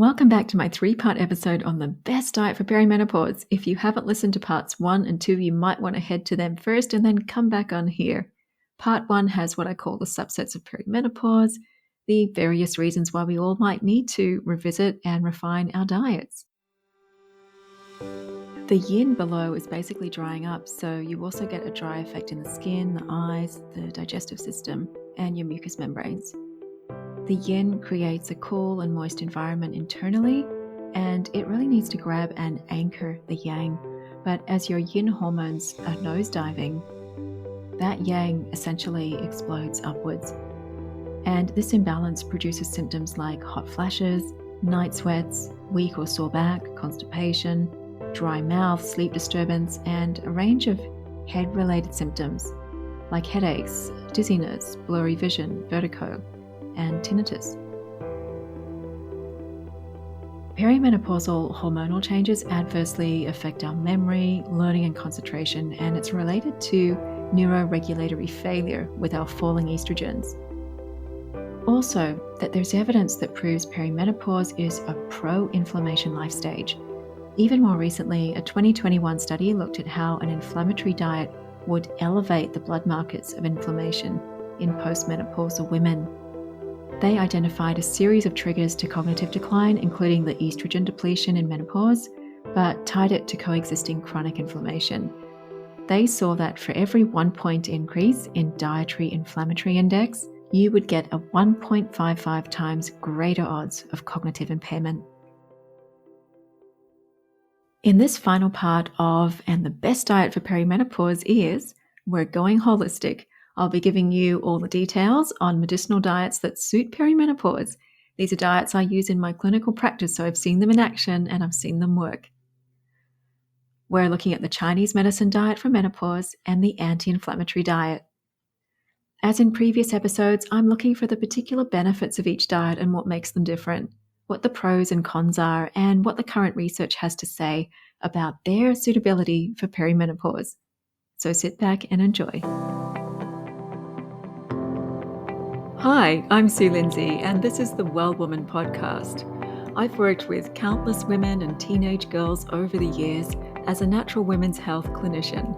Welcome back to my 3-part episode on the best diet for perimenopause. If you haven't listened to parts 1 and 2, you might want to head to them first and then come back on here. Part 1 has what I call the subsets of perimenopause, the various reasons why we all might need to revisit and refine our diets. The yin below is basically drying up, so you also get a dry effect in the skin, the eyes, the digestive system, and your mucous membranes. The yin creates a cool and moist environment internally, and it really needs to grab and anchor the yang. But as your yin hormones are nosediving, that yang essentially explodes upwards. And this imbalance produces symptoms like hot flashes, night sweats, weak or sore back, constipation, dry mouth, sleep disturbance, and a range of head-related symptoms like headaches, dizziness, blurry vision, vertigo, and tinnitus. Perimenopausal hormonal changes adversely affect our memory, learning, and concentration, and it's related to neuroregulatory failure with our falling estrogens. Also, that there's evidence that proves perimenopause is a pro-inflammation life stage. Even more recently, a 2021 study looked at how an inflammatory diet would elevate the blood markers of inflammation in postmenopausal women. They identified a series of triggers to cognitive decline, including the estrogen depletion in menopause, but tied it to coexisting chronic inflammation. They saw that for every 1 point increase in dietary inflammatory index, you would get a 1.55 times greater odds of cognitive impairment. In this final part of And the Best Diet for Perimenopause is, we're going holistic. I'll be giving you all the details on medicinal diets that suit perimenopause. These are diets I use in my clinical practice, so I've seen them in action and I've seen them work. We're looking at the Chinese medicine diet for menopause and the anti-inflammatory diet. As in previous episodes, I'm looking for the particular benefits of each diet and what makes them different, what the pros and cons are, and what the current research has to say about their suitability for perimenopause. So sit back and enjoy. Hi, I'm Sulin Sze, and this is the Well Woman podcast. I've worked with countless women and teenage girls over the years as a natural women's health clinician,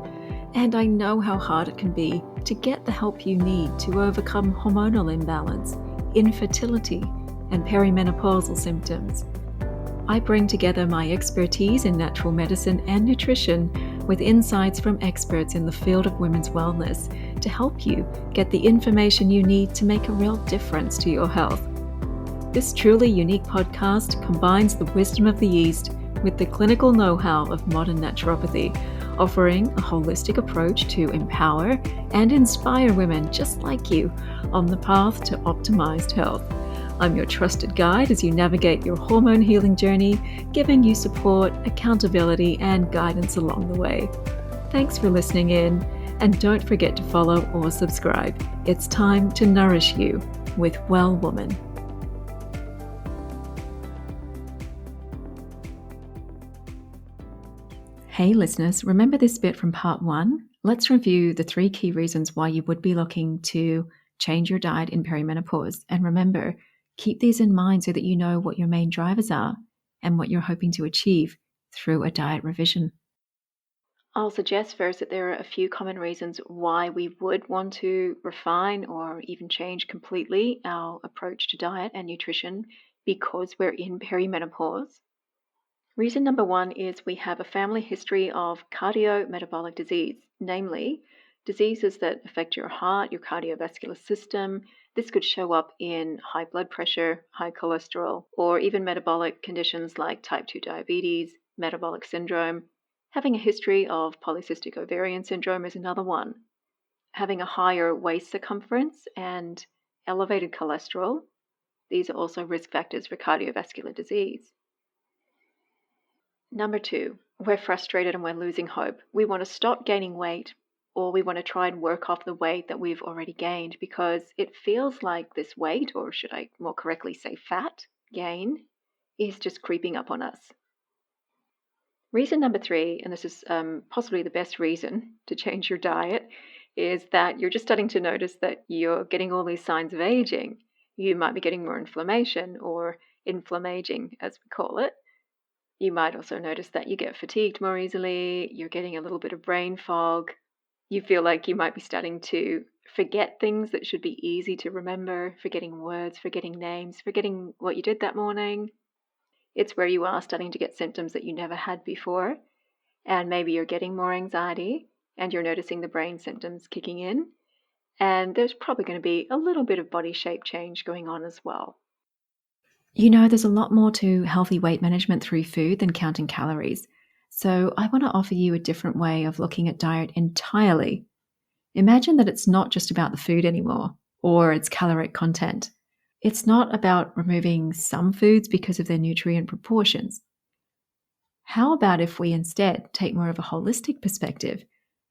and I know how hard it can be to get the help you need to overcome hormonal imbalance, infertility, and perimenopausal symptoms. I bring together my expertise in natural medicine and nutrition with insights from experts in the field of women's wellness to help you get the information you need to make a real difference to your health. This truly unique podcast combines the wisdom of the East with the clinical know-how of modern naturopathy, offering a holistic approach to empower and inspire women just like you on the path to optimized health. I'm your trusted guide as you navigate your hormone healing journey, giving you support, accountability, and guidance along the way. Thanks for listening in, and don't forget to follow or subscribe. It's time to nourish you with Well Woman. Hey listeners, remember this bit from part 1? Let's review the 3 key reasons why you would be looking to change your diet in perimenopause. And remember, keep these in mind so that you know what your main drivers are and what you're hoping to achieve through a diet revision. I'll suggest first that there are a few common reasons why we would want to refine or even change completely our approach to diet and nutrition because we're in perimenopause. Reason number 1 is we have a family history of cardiometabolic disease, namely diseases that affect your heart, your cardiovascular system. This could show up in high blood pressure, high cholesterol, or even metabolic conditions like type 2 diabetes, metabolic syndrome. Having a history of polycystic ovarian syndrome is another one. Having a higher waist circumference and elevated cholesterol, these are also risk factors for cardiovascular disease. Number 2, we're frustrated and we're losing hope. We want to stop gaining weight, or we want to try and work off the weight that we've already gained because it feels like this weight, or should I more correctly say fat gain, is just creeping up on us. Reason number 3, and this is possibly the best reason to change your diet, is that you're just starting to notice that you're getting all these signs of aging. You might be getting more inflammation, or inflammaging, as we call it. You might also notice that you get fatigued more easily, you're getting a little bit of brain fog, you feel like you might be starting to forget things that should be easy to remember, forgetting words, forgetting names, forgetting what you did that morning. It's where you are starting to get symptoms that you never had before, and maybe you're getting more anxiety and you're noticing the brain symptoms kicking in, and there's probably going to be a little bit of body shape change going on as well. There's a lot more to healthy weight management through food than counting calories. So I want to offer you a different way of looking at diet entirely. Imagine that it's not just about the food anymore or its caloric content. It's not about removing some foods because of their nutrient proportions. How about if we instead take more of a holistic perspective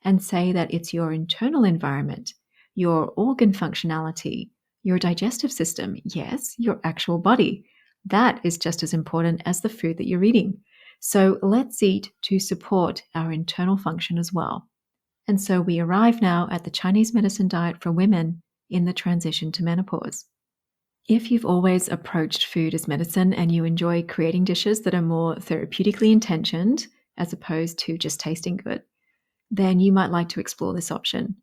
and say that it's your internal environment, your organ functionality, your digestive system, yes, your actual body. That is just as important as the food that you're eating. So let's eat to support our internal function as well. And so we arrive now at the Chinese medicine diet for women in the transition to menopause. If you've always approached food as medicine and you enjoy creating dishes that are more therapeutically intentioned as opposed to just tasting good, then you might like to explore this option.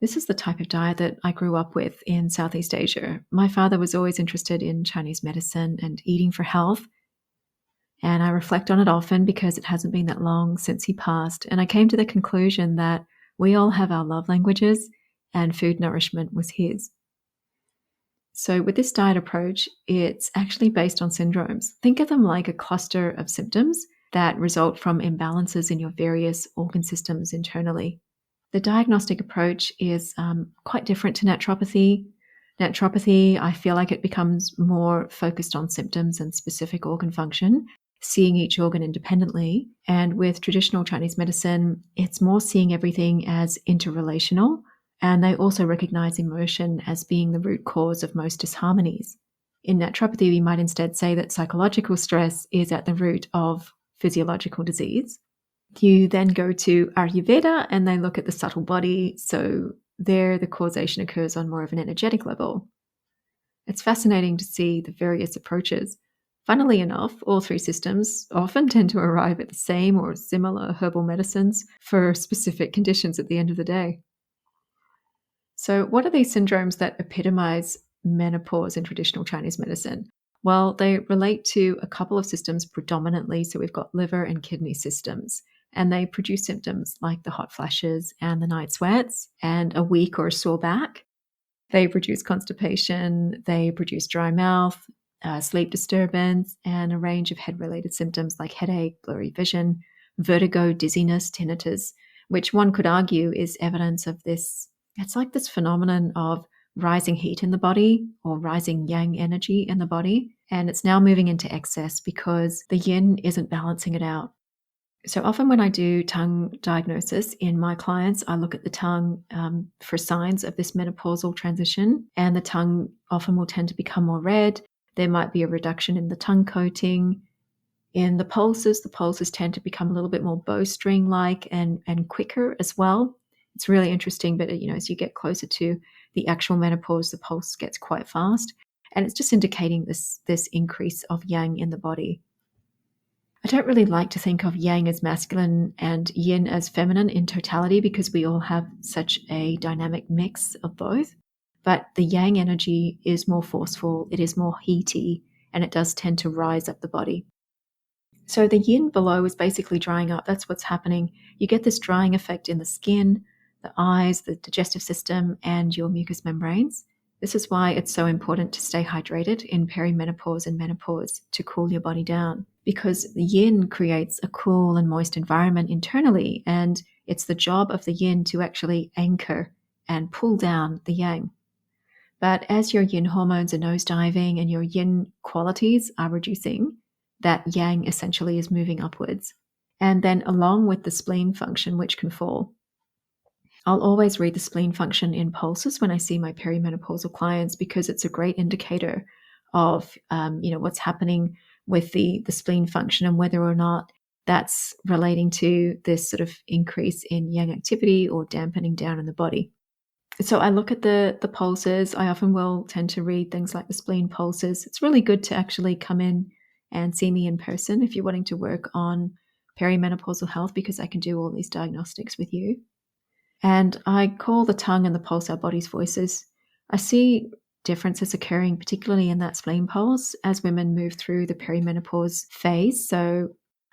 This is the type of diet that I grew up with in Southeast Asia. My father was always interested in Chinese medicine and eating for health, and I reflect on it often because it hasn't been that long since he passed, and I came to the conclusion that we all have our love languages, and food nourishment was his. So with this diet approach, it's actually based on syndromes. Think of them like a cluster of symptoms that result from imbalances in your various organ systems internally. The diagnostic approach is quite different to naturopathy. Naturopathy, I feel like it becomes more focused on symptoms and specific organ function, seeing each organ independently. And with traditional Chinese medicine, it's more seeing everything as interrelational. And they also recognize emotion as being the root cause of most disharmonies. In naturopathy, we might instead say that psychological stress is at the root of physiological disease. You then go to Ayurveda and they look at the subtle body. So there, the causation occurs on more of an energetic level. It's fascinating to see the various approaches. Funnily enough, all three systems often tend to arrive at the same or similar herbal medicines for specific conditions at the end of the day. So what are these syndromes that epitomize menopause in traditional Chinese medicine? Well, they relate to a couple of systems predominantly. So we've got liver and kidney systems, and they produce symptoms like the hot flashes and the night sweats and a weak or a sore back. They produce constipation, they produce dry mouth, sleep disturbance, and a range of head-related symptoms like headache, blurry vision, vertigo, dizziness, tinnitus, which one could argue is evidence of this. It's like this phenomenon of rising heat in the body or rising yang energy in the body. And it's now moving into excess because the yin isn't balancing it out. So often when I do tongue diagnosis in my clients, I look at the tongue for signs of this menopausal transition, and the tongue often will tend to become more red. There might be a reduction in the tongue coating. In the pulses tend to become a little bit more bowstring-like and quicker as well. It's really interesting, but as you get closer to the actual menopause, the pulse gets quite fast, and it's just indicating this increase of yang in the body. I don't really like to think of yang as masculine and yin as feminine in totality because we all have such a dynamic mix of both. But the yang energy is more forceful, it is more heaty, and it does tend to rise up the body. So the yin below is basically drying up. That's what's happening. You get this drying effect in the skin, the eyes, the digestive system, and your mucous membranes. This is why it's so important to stay hydrated in perimenopause and menopause to cool your body down, because the yin creates a cool and moist environment internally, and it's the job of the yin to actually anchor and pull down the yang. But as your yin hormones are nosediving and your yin qualities are reducing, that yang essentially is moving upwards. And then along with the spleen function, which can fall. I'll always read the spleen function in pulses when I see my perimenopausal clients because it's a great indicator of what's happening with the spleen function and whether or not that's relating to this sort of increase in yang activity or dampening down in the body. So I look at the pulses. I often will tend to read things like the spleen pulses. It's really good to actually come in and see me in person if you're wanting to work on perimenopausal health, because I can do all these diagnostics with you. And I call the tongue and the pulse our body's voices. I see differences occurring, particularly in that spleen pulse, as women move through the perimenopause phase. So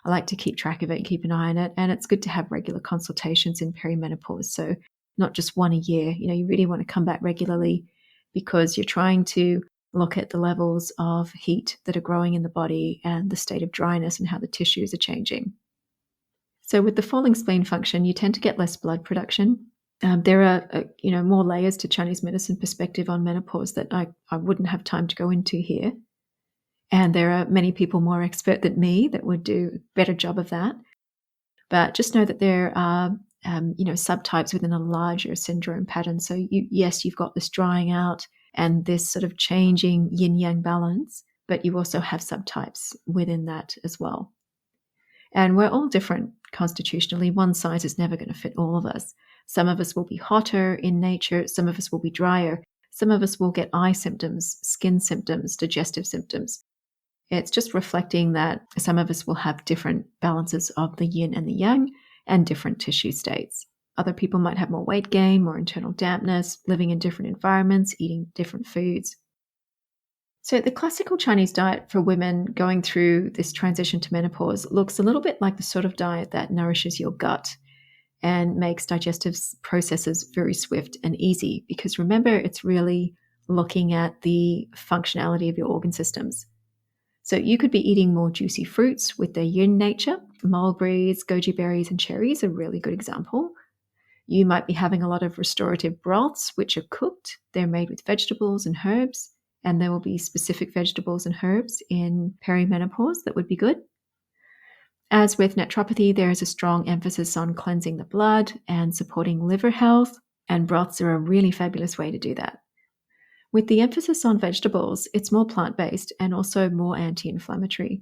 I like to keep track of it and keep an eye on it. And it's good to have regular consultations in perimenopause. So not just one a year. You really want to come back regularly, because you're trying to look at the levels of heat that are growing in the body and the state of dryness and how the tissues are changing. So with the falling spleen function, you tend to get less blood production. There are, more layers to Chinese medicine perspective on menopause that I wouldn't have time to go into here. And there are many people more expert than me that would do a better job of that. But just know that there are, subtypes within a larger syndrome pattern. So you've got this drying out and this sort of changing yin-yang balance, but you also have subtypes within that as well. And we're all different constitutionally. One size is never going to fit all of us. Some of us will be hotter in nature. Some of us will be drier. Some of us will get eye symptoms, skin symptoms, digestive symptoms. It's just reflecting that some of us will have different balances of the yin and the yang and different tissue states. Other people might have more weight gain, more internal dampness, living in different environments, eating different foods. So the classical Chinese diet for women going through this transition to menopause looks a little bit like the sort of diet that nourishes your gut and makes digestive processes very swift and easy, because remember, it's really looking at the functionality of your organ systems. So you could be eating more juicy fruits with their yin nature. Mulberries, goji berries, and cherries are a really good example. You might be having a lot of restorative broths, which are cooked. They're made with vegetables and herbs, and there will be specific vegetables and herbs in perimenopause that would be good. As with naturopathy, there is a strong emphasis on cleansing the blood and supporting liver health, and broths are a really fabulous way to do that. With the emphasis on vegetables, it's more plant-based and also more anti-inflammatory.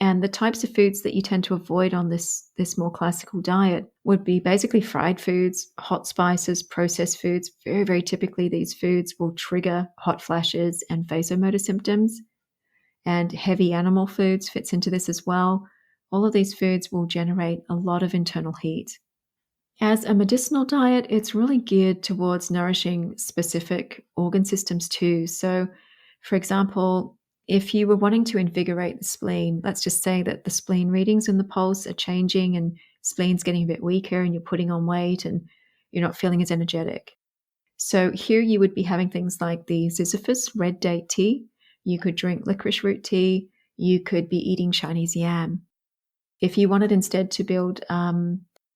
And the types of foods that you tend to avoid on this more classical diet would be basically fried foods, hot spices, processed foods. Very, very typically, these foods will trigger hot flashes and vasomotor symptoms. And heavy animal foods fits into this as well. All of these foods will generate a lot of internal heat. As a medicinal diet, it's really geared towards nourishing specific organ systems too. So, for example, if you were wanting to invigorate the spleen, let's just say that the spleen readings in the pulse are changing and spleen's getting a bit weaker and you're putting on weight and you're not feeling as energetic. So here you would be having things like the Sisyphus red date tea. You could drink licorice root tea. You could be eating Chinese yam. If you wanted instead to build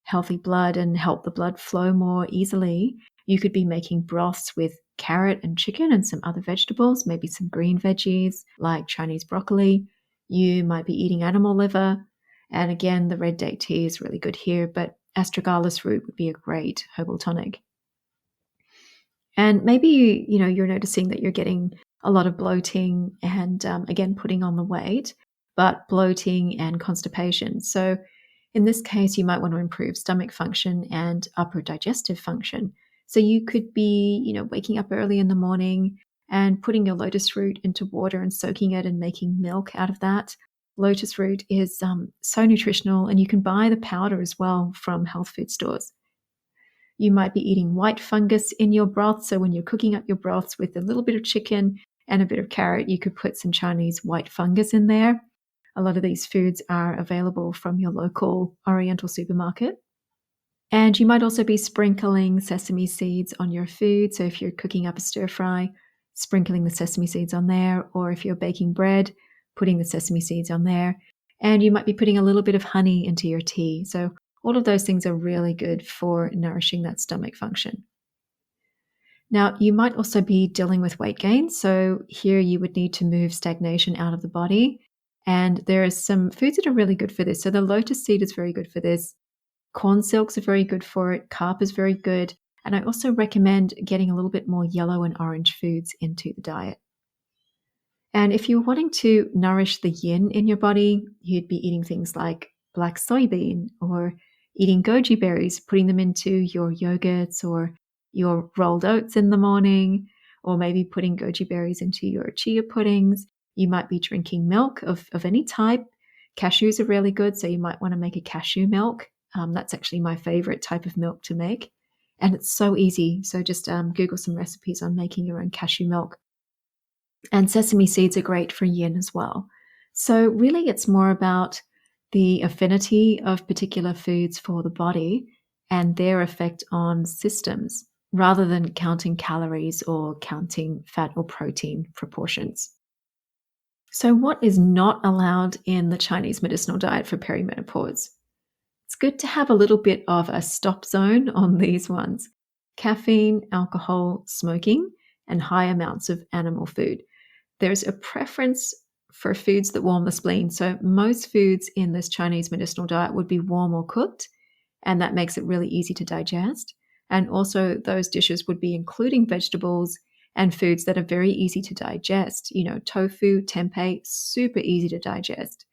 healthy blood and help the blood flow more easily, you could be making broths with carrot and chicken and some other vegetables, maybe some green veggies like Chinese broccoli. You might be eating animal liver. And again, the red date tea is really good here, but astragalus root would be a great herbal tonic. And maybe you're noticing that you're getting a lot of bloating and again, putting on the weight, but bloating and constipation. So in this case, you might want to improve stomach function and upper digestive function. So you could be, waking up early in the morning and putting your lotus root into water and soaking it and making milk out of that. Lotus root is so nutritional, and you can buy the powder as well from health food stores. You might be eating white fungus in your broth. So when you're cooking up your broths with a little bit of chicken and a bit of carrot, you could put some Chinese white fungus in there. A lot of these foods are available from your local Oriental supermarket. And you might also be sprinkling sesame seeds on your food. So if you're cooking up a stir fry, sprinkling the sesame seeds on there, or if you're baking bread, putting the sesame seeds on there. And you might be putting a little bit of honey into your tea. So all of those things are really good for nourishing that stomach function. Now, you might also be dealing with weight gain. So here you would need to move stagnation out of the body. And there are some foods that are really good for this. So the lotus seed is very good for this. Corn silks are very good for it. Carp is very good. And I also recommend getting a little bit more yellow and orange foods into the diet. And if you're wanting to nourish the yin in your body, you'd be eating things like black soybean or eating goji berries, putting them into your yogurts or your rolled oats in the morning, or maybe putting goji berries into your chia puddings. You might be drinking milk of any type. Cashews are really good, so you might want to make a cashew milk. That's actually my favorite type of milk to make. And it's so easy. So just Google some recipes on making your own cashew milk. And sesame seeds are great for yin as well. So really it's more about the affinity of particular foods for the body and their effect on systems rather than counting calories or counting fat or protein proportions. So what is not allowed in the Chinese medicinal diet for perimenopause? It's good to have a little bit of a stop zone on these ones: caffeine, alcohol, smoking, and high amounts of animal food. There's a preference for foods that warm the spleen. So most foods in this Chinese medicinal diet would be warm or cooked, and that makes it really easy to digest. And also those dishes would be including vegetables and foods that are very easy to digest. Tofu, tempeh, super easy to digest.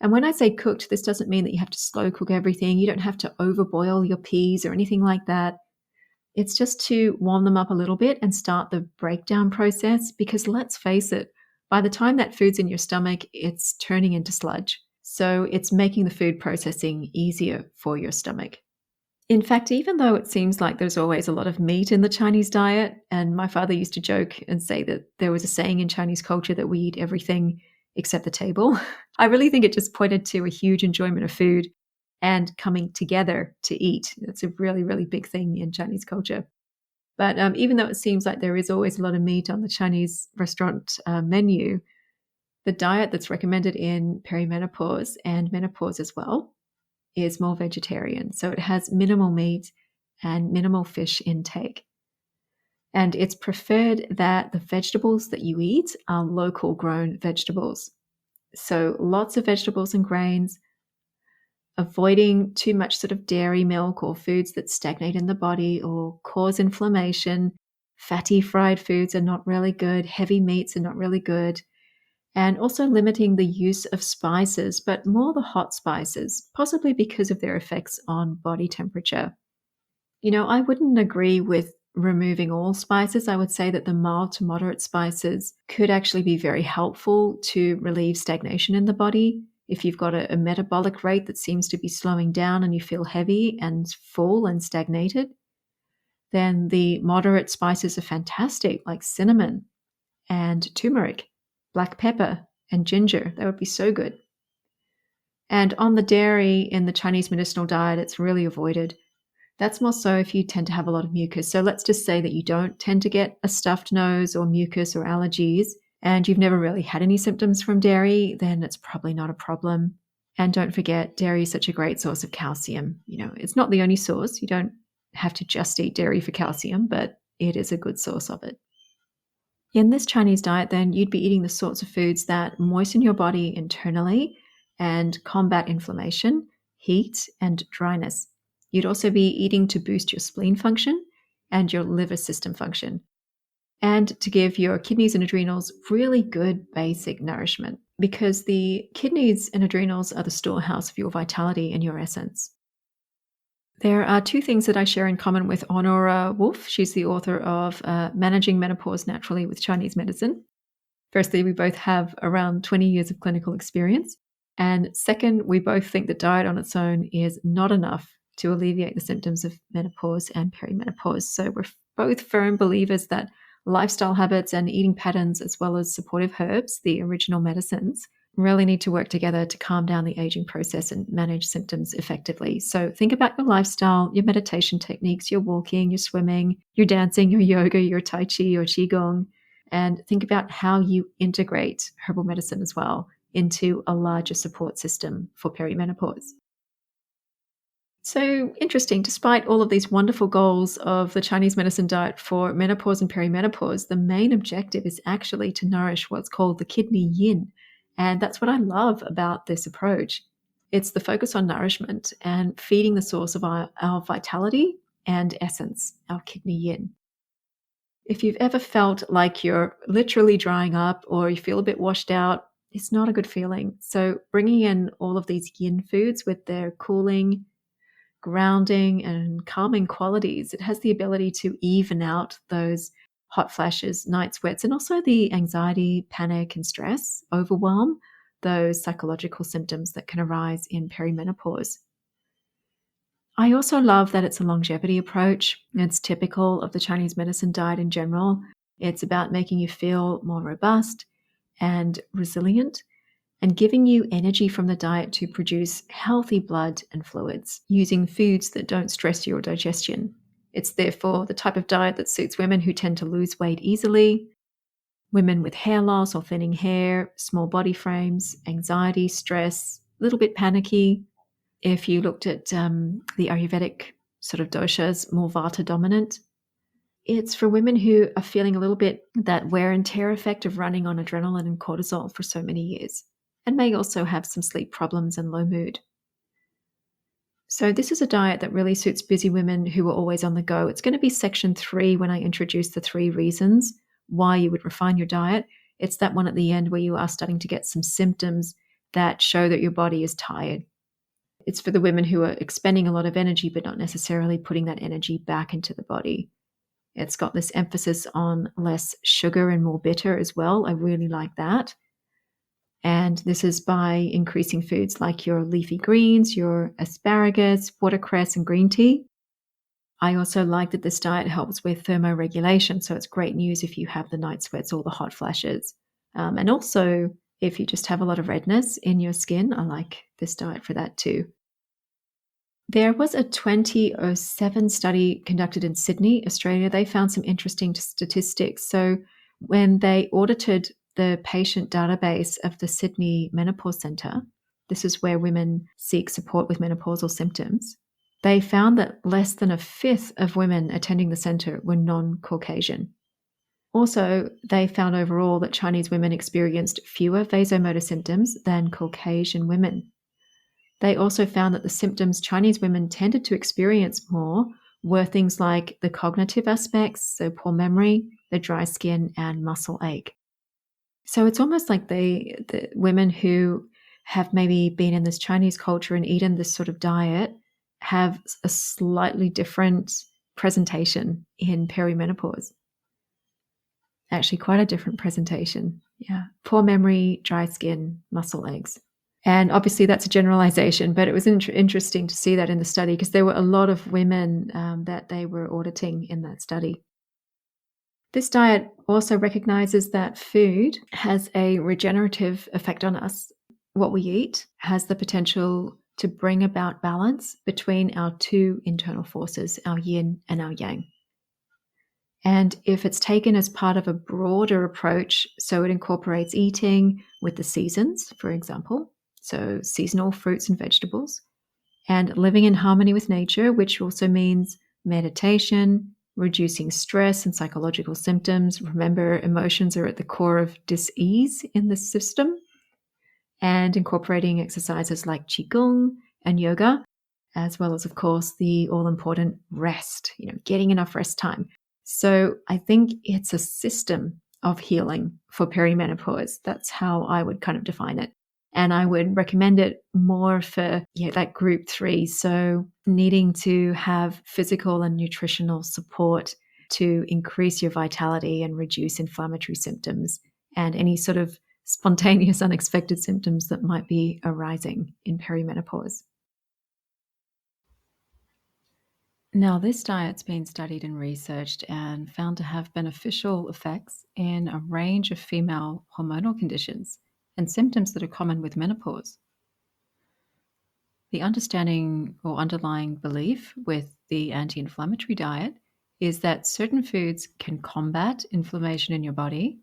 And when I say cooked, this doesn't mean that you have to slow cook everything. You don't have to overboil your peas or anything like that. It's just to warm them up a little bit and start the breakdown process, because let's face it, by the time that food's in your stomach, it's turning into sludge. So it's making the food processing easier for your stomach. In fact, even though it seems like there's always a lot of meat in the Chinese diet, and my father used to joke and say that there was a saying in Chinese culture that we eat everything except the table, I really think it just pointed to a huge enjoyment of food and coming together to eat. That's a really, really big thing in Chinese culture. But even though it seems like there is always a lot of meat on the Chinese restaurant menu, the diet that's recommended in perimenopause and menopause as well is more vegetarian. So it has minimal meat and minimal fish intake. And it's preferred that the vegetables that you eat are local grown vegetables. So lots of vegetables and grains, avoiding too much sort of dairy milk or foods that stagnate in the body or cause inflammation. Fatty fried foods are not really good. Heavy meats are not really good. And also limiting the use of spices, but more the hot spices, possibly because of their effects on body temperature. I wouldn't agree with removing all spices. I would say that the mild to moderate spices could actually be very helpful to relieve stagnation in the body. If you've got a metabolic rate that seems to be slowing down and you feel heavy and full and stagnated, then the moderate spices are fantastic, like cinnamon and turmeric, black pepper, and ginger. That would be so good. And on the dairy in the Chinese medicinal diet, it's really avoided. That's more so if you tend to have a lot of mucus. So let's just say that you don't tend to get a stuffed nose or mucus or allergies, and you've never really had any symptoms from dairy, then it's probably not a problem. And don't forget, dairy is such a great source of calcium. It's not the only source. You don't have to just eat dairy for calcium, but it is a good source of it. In this Chinese diet, then, you'd be eating the sorts of foods that moisten your body internally and combat inflammation, heat, and dryness. You'd also be eating to boost your spleen function and your liver system function, and to give your kidneys and adrenals really good basic nourishment, because the kidneys and adrenals are the storehouse of your vitality and your essence. There are two things that I share in common with Honora Wolf. She's the author of Managing Menopause Naturally with Chinese Medicine. Firstly, we both have around 20 years of clinical experience. And second, we both think that diet on its own is not enough to alleviate the symptoms of menopause and perimenopause. So we're both firm believers that lifestyle habits and eating patterns, as well as supportive herbs, the original medicines, really need to work together to calm down the aging process and manage symptoms effectively. So think about your lifestyle, your meditation techniques, your walking, your swimming, your dancing, your yoga, your tai chi, your qigong, and think about how you integrate herbal medicine as well into a larger support system for perimenopause. So interesting, despite all of these wonderful goals of the Chinese medicine diet for menopause and perimenopause, the main objective is actually to nourish what's called the kidney yin. And that's what I love about this approach. It's the focus on nourishment and feeding the source of our vitality and essence, our kidney yin. If you've ever felt like you're literally drying up or you feel a bit washed out, it's not a good feeling. So bringing in all of these yin foods with their cooling, grounding and calming qualities. It has the ability to even out those hot flashes, night sweats, and also the anxiety, panic, and stress, overwhelm, those psychological symptoms that can arise in perimenopause. I also love that it's a longevity approach. It's typical of the Chinese medicine diet in general. It's about making you feel more robust and resilient and giving you energy from the diet to produce healthy blood and fluids using foods that don't stress your digestion. It's therefore the type of diet that suits women who tend to lose weight easily, women with hair loss or thinning hair, small body frames, anxiety, stress, a little bit panicky. If you looked at the Ayurvedic sort of doshas, more Vata dominant, it's for women who are feeling a little bit that wear and tear effect of running on adrenaline and cortisol for so many years, and may also have some sleep problems and low mood. So this is a diet that really suits busy women who are always on the go. It's going to be section 3 when I introduce the 3 reasons why you would refine your diet. It's that one at the end where you are starting to get some symptoms that show that your body is tired. It's for the women who are expending a lot of energy but not necessarily putting that energy back into the body. It's got this emphasis on less sugar and more bitter as well. I really like that. And this is by increasing foods like your leafy greens, your asparagus, watercress, and green tea. I also like that this diet helps with thermoregulation. So it's great news if you have the night sweats or the hot flashes. And also, if you just have a lot of redness in your skin, I like this diet for that too. There was a 2007 study conducted in Sydney, Australia. They found some interesting statistics. So when they audited the patient database of the Sydney Menopause Centre, this is where women seek support with menopausal symptoms, they found that less than a fifth of women attending the centre were non-Caucasian. Also, they found overall that Chinese women experienced fewer vasomotor symptoms than Caucasian women. They also found that the symptoms Chinese women tended to experience more were things like the cognitive aspects, so poor memory, the dry skin, and muscle ache. So it's almost like the women who have maybe been in this Chinese culture and eaten this sort of diet have a slightly different presentation in perimenopause. Actually, quite a different presentation. Yeah. Poor memory, dry skin, muscle aches. And obviously that's a generalization, but it was interesting to see that in the study because there were a lot of women that they were auditing in that study. This diet also recognizes that food has a regenerative effect on us. What we eat has the potential to bring about balance between our 2 internal forces, our yin and our yang. And if it's taken as part of a broader approach, so it incorporates eating with the seasons, for example, so seasonal fruits and vegetables, and living in harmony with nature, which also means meditation, reducing stress and psychological symptoms. Remember, emotions are at the core of dis-ease in the system, and incorporating exercises like Qigong and yoga, as well as, of course, the all-important rest, getting enough rest time. So I think it's a system of healing for perimenopause. That's how I would kind of define it. And I would recommend it more for that group 3. So needing to have physical and nutritional support to increase your vitality and reduce inflammatory symptoms and any sort of spontaneous, unexpected symptoms that might be arising in perimenopause. Now, this diet's been studied and researched and found to have beneficial effects in a range of female hormonal conditions and symptoms that are common with menopause. The understanding or underlying belief with the anti-inflammatory diet is that certain foods can combat inflammation in your body,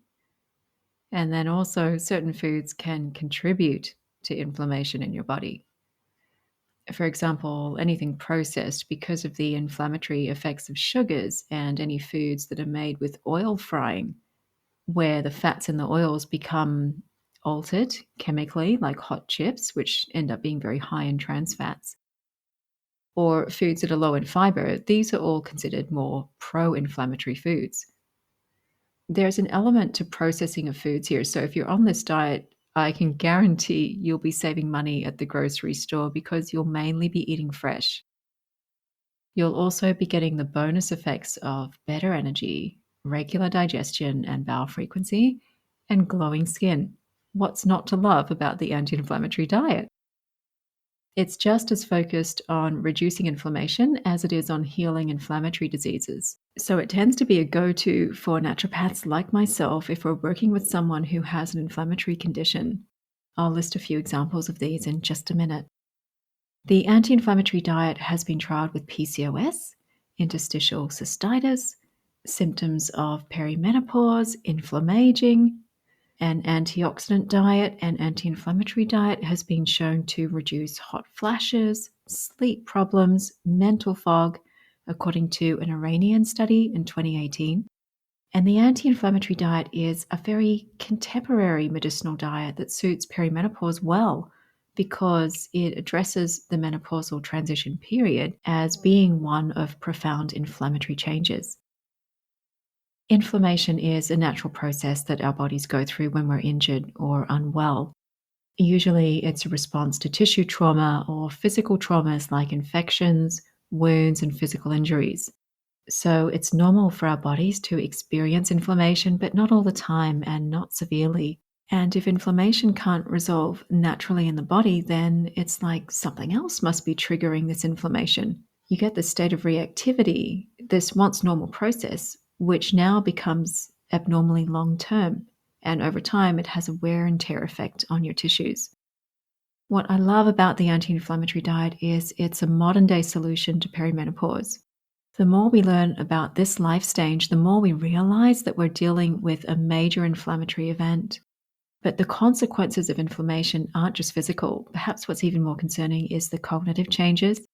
and then also certain foods can contribute to inflammation in your body. For example, anything processed because of the inflammatory effects of sugars and any foods that are made with oil frying, where the fats in the oils become altered chemically, like hot chips, which end up being very high in trans fats, or foods that are low in fiber. These are all considered more pro-inflammatory foods. There's an element to processing of foods here. So if you're on this diet, I can guarantee you'll be saving money at the grocery store because you'll mainly be eating fresh. You'll also be getting the bonus effects of better energy, regular digestion and bowel frequency, and glowing skin. What's not to love about the anti inflammatory diet? It's just as focused on reducing inflammation as it is on healing inflammatory diseases. So it tends to be a go to for naturopaths like myself if we're working with someone who has an inflammatory condition. I'll list a few examples of these in just a minute. The anti inflammatory diet has been trialed with PCOS, interstitial cystitis, symptoms of perimenopause, inflammaging. An antioxidant diet and anti inflammatory diet has been shown to reduce hot flashes, sleep problems, mental fog, according to an Iranian study in 2018. And the anti inflammatory diet is a very contemporary medicinal diet that suits perimenopause well because it addresses the menopausal transition period as being one of profound inflammatory changes. Inflammation is a natural process that our bodies go through when we're injured or unwell. Usually, it's a response to tissue trauma or physical traumas like infections, wounds, and physical injuries. So, it's normal for our bodies to experience inflammation, but not all the time and not severely. And if inflammation can't resolve naturally in the body, then it's like something else must be triggering this inflammation. You get this state of reactivity, this once normal process, which now becomes abnormally long term. And over time, it has a wear and tear effect on your tissues. What I love about the anti inflammatory diet is it's a modern day solution to perimenopause. The more we learn about this life stage, the more we realize that we're dealing with a major inflammatory event. But the consequences of inflammation aren't just physical. Perhaps what's even more concerning is the cognitive changes.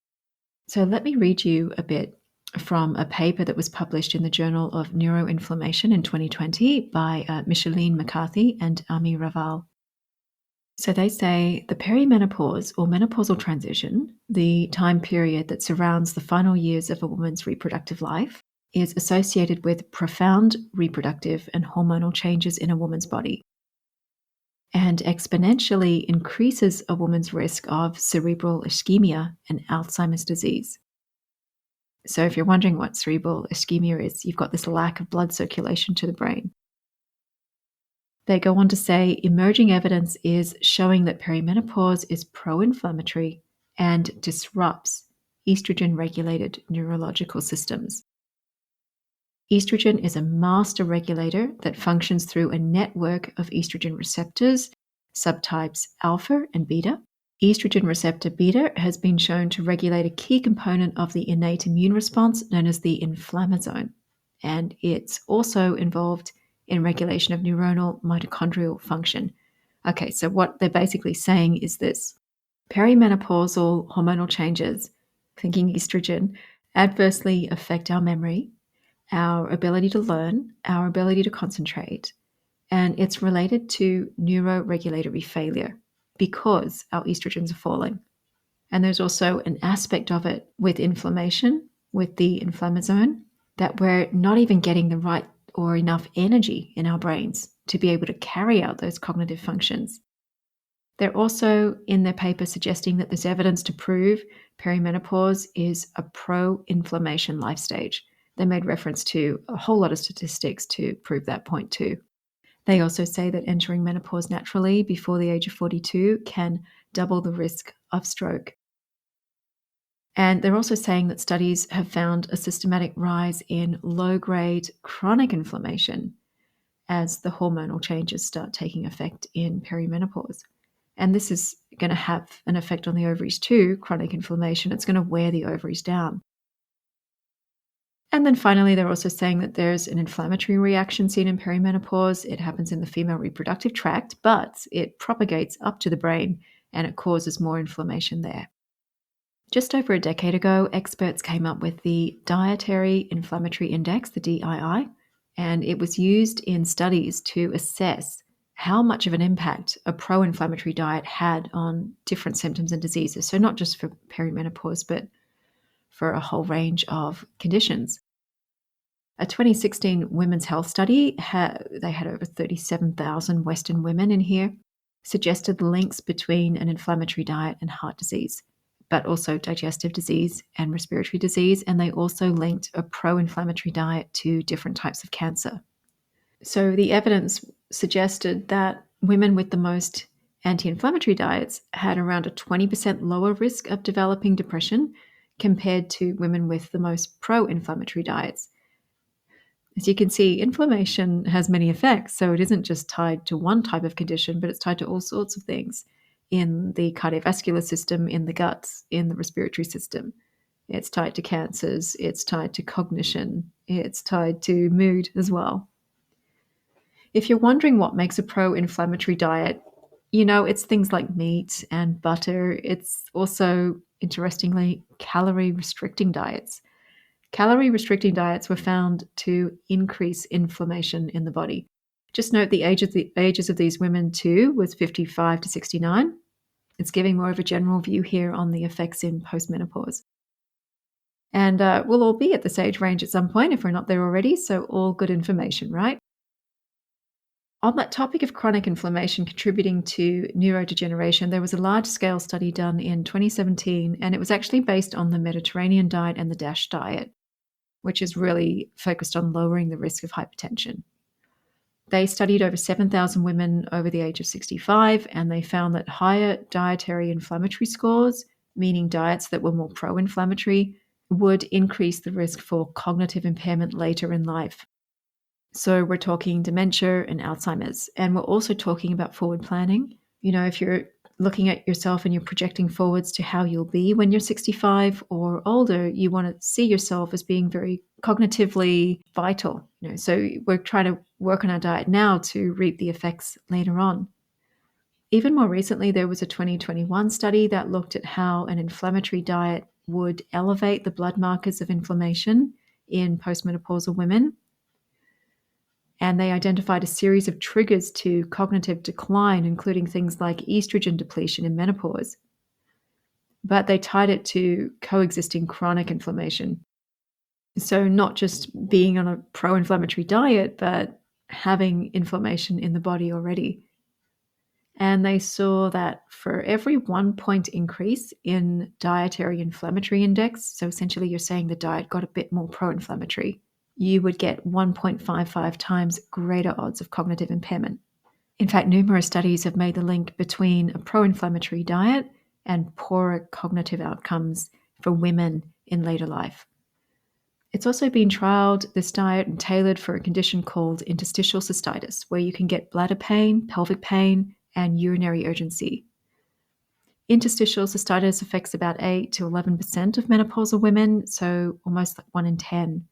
So let me read you a bit from a paper that was published in the Journal of Neuroinflammation in 2020 by Micheline McCarthy and Ami Raval. So they say the perimenopause or menopausal transition, the time period that surrounds the final years of a woman's reproductive life, is associated with profound reproductive and hormonal changes in a woman's body and exponentially increases a woman's risk of cerebral ischemia and Alzheimer's disease. So if you're wondering what cerebral ischemia is, you've got this lack of blood circulation to the brain. They go on to say emerging evidence is showing that perimenopause is pro-inflammatory and disrupts estrogen-regulated neurological systems. Estrogen is a master regulator that functions through a network of estrogen receptors, subtypes alpha and beta. Estrogen receptor beta has been shown to regulate a key component of the innate immune response known as the inflammasome, and it's also involved in regulation of neuronal mitochondrial function. Okay, so what they're basically saying is this. Perimenopausal hormonal changes, thinking estrogen, adversely affect our memory, our ability to learn, our ability to concentrate, and it's related to neuroregulatory failure because our estrogens are falling. And there's also an aspect of it with inflammation, with the inflammasome, that we're not even getting the right or enough energy in our brains to be able to carry out those cognitive functions. They're also in their paper suggesting that there's evidence to prove perimenopause is a pro-inflammation life stage. They made reference to a whole lot of statistics to prove that point too. They also say that entering menopause naturally before the age of 42 can double the risk of stroke. And they're also saying that studies have found a systematic rise in low-grade chronic inflammation as the hormonal changes start taking effect in perimenopause. And this is going to have an effect on the ovaries too, chronic inflammation. It's going to wear the ovaries down. And then finally, they're also saying that there's an inflammatory reaction seen in perimenopause. It happens in the female reproductive tract, but it propagates up to the brain and it causes more inflammation there. Just over a decade ago, experts came up with the Dietary Inflammatory Index, the DII, and it was used in studies to assess how much of an impact a pro-inflammatory diet had on different symptoms and diseases. So not just for perimenopause, but for a whole range of conditions. A 2016 women's health study, they had over 37,000 Western women in here, suggested links between an inflammatory diet and heart disease. but also digestive disease and respiratory disease. And they also linked a pro-inflammatory diet to different types of cancer. So the evidence suggested that women with the most anti-inflammatory diets had around a 20% lower risk of developing depression compared to women with the most pro-inflammatory diets. As you can see, inflammation has many effects, so it isn't just tied to one type of condition, but it's tied to all sorts of things in the cardiovascular system, in the guts, in the respiratory system. It's tied to cancers, it's tied to cognition, it's tied to mood as well. If you're wondering what makes a pro-inflammatory diet, it's things like meat and butter. It's also, interestingly, calorie-restricting diets. Calorie-restricting diets were found to increase inflammation in the body. Just note the ages of these women too was 55 to 69. It's giving more of a general view here on the effects in postmenopause. And we'll all be at this age range at some point if we're not there already, so all good information, right? On that topic of chronic inflammation contributing to neurodegeneration, there was a large-scale study done in 2017, and it was actually based on the Mediterranean diet and the DASH diet, which is really focused on lowering the risk of hypertension. They studied over 7,000 women over the age of 65, and they found that higher dietary inflammatory scores, meaning diets that were more pro-inflammatory, would increase the risk for cognitive impairment later in life. So we're talking dementia and Alzheimer's, and we're also talking about forward planning. If you're looking at yourself and you're projecting forwards to how you'll be when you're 65 or older, you want to see yourself as being very cognitively vital. So we're trying to work on our diet now to reap the effects later on. Even more recently, there was a 2021 study that looked at how an inflammatory diet would elevate the blood markers of inflammation in postmenopausal women. And they identified a series of triggers to cognitive decline, including things like estrogen depletion in menopause. But they tied it to coexisting chronic inflammation. So not just being on a pro-inflammatory diet, but having inflammation in the body already. And they saw that for every 1 point increase in dietary inflammatory index, so essentially you're saying the diet got a bit more pro-inflammatory, you would get 1.55 times greater odds of cognitive impairment. In fact, numerous studies have made the link between a pro-inflammatory diet and poorer cognitive outcomes for women in later life. It's also been trialed, this diet, and tailored for a condition called interstitial cystitis, where you can get bladder pain, pelvic pain, and urinary urgency. Interstitial cystitis affects about 8 to 11% of menopausal women, so almost 1 in 10.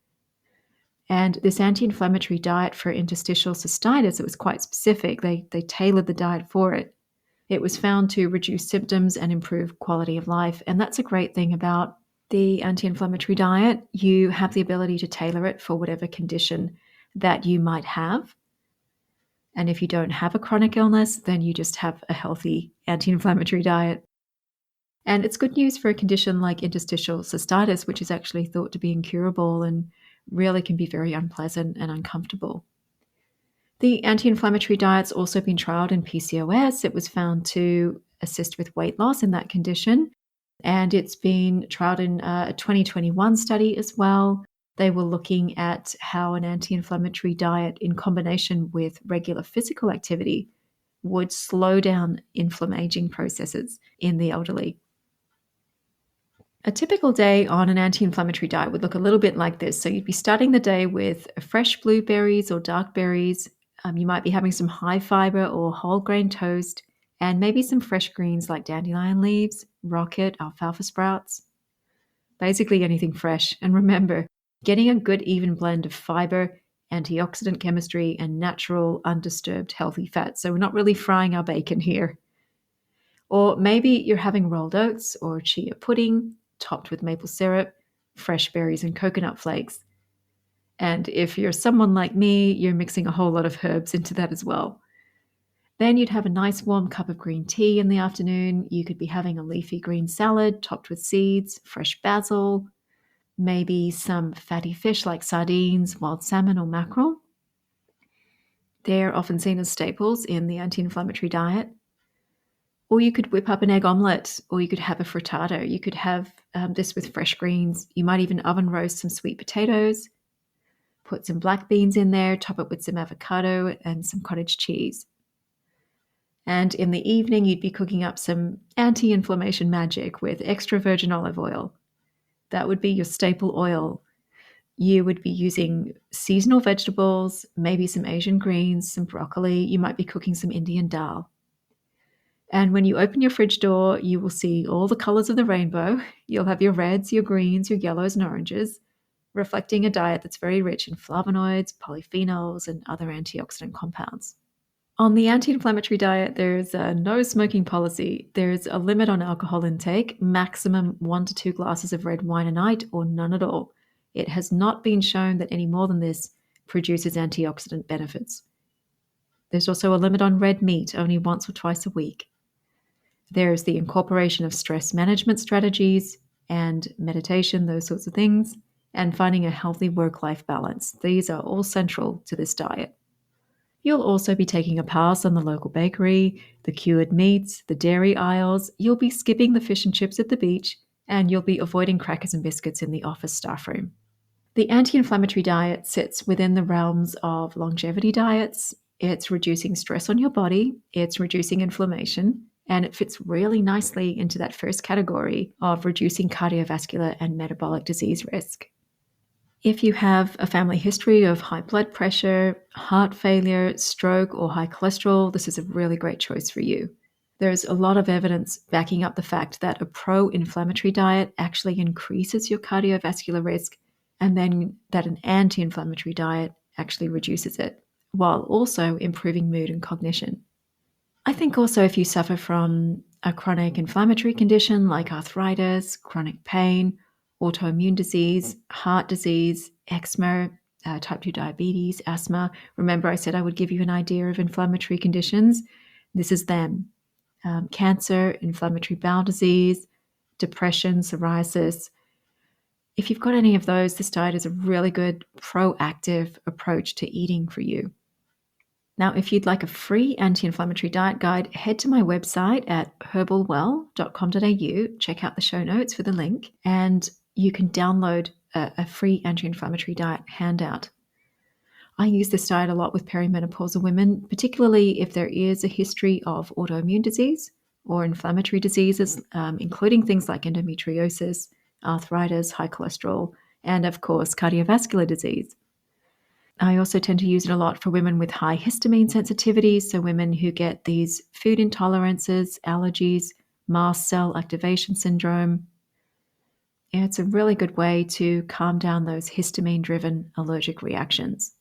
And this anti-inflammatory diet for interstitial cystitis, it was quite specific. They tailored the diet for it. It was found to reduce symptoms and improve quality of life. And that's a great thing about the anti-inflammatory diet. You have the ability to tailor it for whatever condition that you might have. And if you don't have a chronic illness, then you just have a healthy anti-inflammatory diet. And it's good news for a condition like interstitial cystitis, which is actually thought to be incurable and really can be very unpleasant and uncomfortable. The anti-inflammatory diet's also been trialed in PCOS. It was found to assist with weight loss in that condition. And it's been trialed in a 2021 study as well. They were looking at how an anti-inflammatory diet in combination with regular physical activity would slow down inflammaging processes in the elderly. A typical day on an anti-inflammatory diet would look a little bit like this. So you'd be starting the day with fresh blueberries or dark berries. You might be having some high fiber or whole grain toast, and maybe some fresh greens like dandelion leaves, rocket, alfalfa sprouts. Basically anything fresh. And remember, getting a good even blend of fiber, antioxidant chemistry, and natural, undisturbed, healthy fats. So we're not really frying our bacon here. Or maybe you're having rolled oats or chia pudding, topped with maple syrup, fresh berries, and coconut flakes. And if you're someone like me, you're mixing a whole lot of herbs into that as well. Then you'd have a nice warm cup of green tea in the afternoon. You could be having a leafy green salad topped with seeds, fresh basil, maybe some fatty fish like sardines, wild salmon, or mackerel. They're often seen as staples in the anti-inflammatory diet. Or you could whip up an egg omelette, or you could have a frittata. You could have this with fresh greens. You might even oven roast some sweet potatoes, put some black beans in there, top it with some avocado and some cottage cheese. And in the evening, you'd be cooking up some anti inflammation magic with extra virgin olive oil. That would be your staple oil. You would be using seasonal vegetables, maybe some Asian greens, some broccoli. You might be cooking some Indian dal. And when you open your fridge door, you will see all the colors of the rainbow. You'll have your reds, your greens, your yellows, and oranges, reflecting a diet that's very rich in flavonoids, polyphenols, and other antioxidant compounds. On the anti-inflammatory diet, there's a no smoking policy. There's a limit on alcohol intake, maximum 1 to 2 glasses of red wine a night or none at all. It has not been shown that any more than this produces antioxidant benefits. There's also a limit on red meat, only once or twice a week. There's the incorporation of stress management strategies and meditation, those sorts of things, and finding a healthy work-life balance. These are all central to this diet. You'll also be taking a pass on the local bakery, the cured meats, the dairy aisles. You'll be skipping the fish and chips at the beach, and you'll be avoiding crackers and biscuits in the office staff room. The anti-inflammatory diet sits within the realms of longevity diets. It's reducing stress on your body, it's reducing inflammation, and it fits really nicely into that first category of reducing cardiovascular and metabolic disease risk. If you have a family history of high blood pressure, heart failure, stroke, or high cholesterol, this is a really great choice for you. There's a lot of evidence backing up the fact that a pro-inflammatory diet actually increases your cardiovascular risk, and then that an anti-inflammatory diet actually reduces it, while also improving mood and cognition. I think also if you suffer from a chronic inflammatory condition like arthritis, chronic pain, autoimmune disease, heart disease, eczema, type 2 diabetes, asthma. Remember, I said I would give you an idea of inflammatory conditions. This is them. Cancer, inflammatory bowel disease, depression, psoriasis. If you've got any of those, this diet is a really good proactive approach to eating for you. Now, if you'd like a free anti-inflammatory diet guide, head to my website at herbalwell.com.au, check out the show notes for the link, and you can download a free anti-inflammatory diet handout. I use this diet a lot with perimenopausal women, particularly if there is a history of autoimmune disease or inflammatory diseases, including things like endometriosis, arthritis, high cholesterol, and of course, cardiovascular disease. I also tend to use it a lot for women with high histamine sensitivity, so women who get these food intolerances, allergies, mast cell activation syndrome. It's a really good way to calm down those histamine-driven allergic reactions.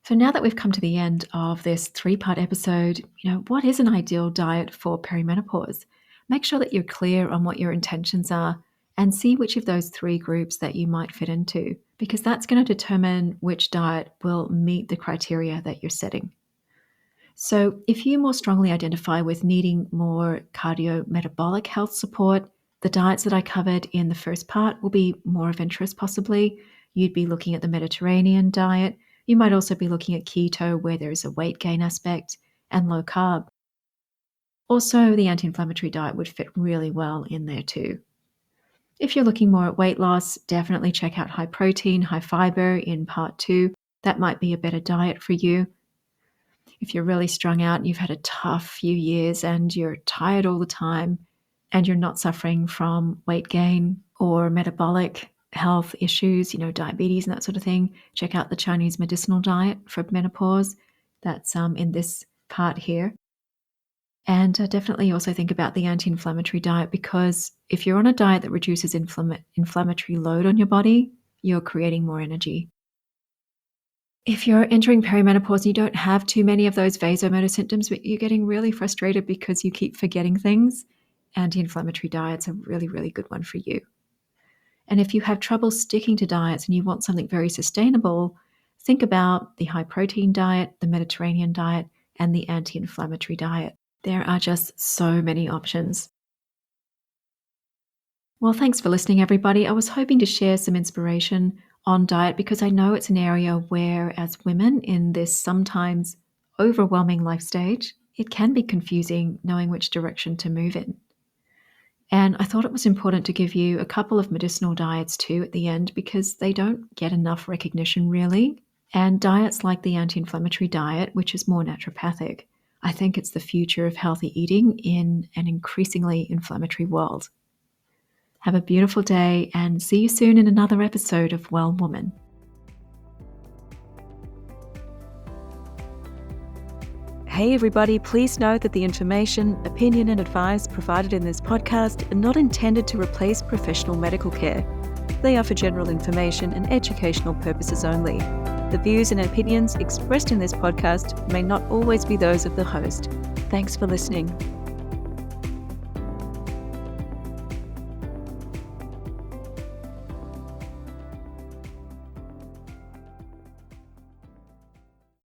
So now that we've come to the end of this 3-part episode, what is an ideal diet for perimenopause? Make sure that you're clear on what your intentions are and see which of those 3 groups that you might fit into, because that's going to determine which diet will meet the criteria that you're setting. So if you more strongly identify with needing more cardiometabolic health support, the diets that I covered in the first part will be more of interest possibly. You'd be looking at the Mediterranean diet. You might also be looking at keto, where there's a weight gain aspect, and low carb. Also, the anti-inflammatory diet would fit really well in there too. If you're looking more at weight loss, definitely check out high protein, high fiber in part 2. That might be a better diet for you. If you're really strung out and you've had a tough few years and you're tired all the time and you're not suffering from weight gain or metabolic health issues, diabetes and that sort of thing, check out the Chinese medicinal diet for menopause. That's in this part here. And definitely also think about the anti-inflammatory diet, because if you're on a diet that reduces inflammatory load on your body, you're creating more energy. If you're entering perimenopause and you don't have too many of those vasomotor symptoms, but you're getting really frustrated because you keep forgetting things, anti-inflammatory diet's a really, really good one for you. And if you have trouble sticking to diets and you want something very sustainable, think about the high protein diet, the Mediterranean diet, and the anti-inflammatory diet. There are just so many options. Well, thanks for listening, everybody. I was hoping to share some inspiration on diet because I know it's an area where, as women in this sometimes overwhelming life stage, it can be confusing knowing which direction to move in. And I thought it was important to give you a couple of medicinal diets too at the end because they don't get enough recognition really. And diets like the anti-inflammatory diet, which is more naturopathic, I think it's the future of healthy eating in an increasingly inflammatory world. Have a beautiful day and see you soon in another episode of Well Woman. Hey everybody, please note that the information, opinion and advice provided in this podcast are not intended to replace professional medical care. They are for general information and educational purposes only. The views and opinions expressed in this podcast may not always be those of the host. Thanks for listening.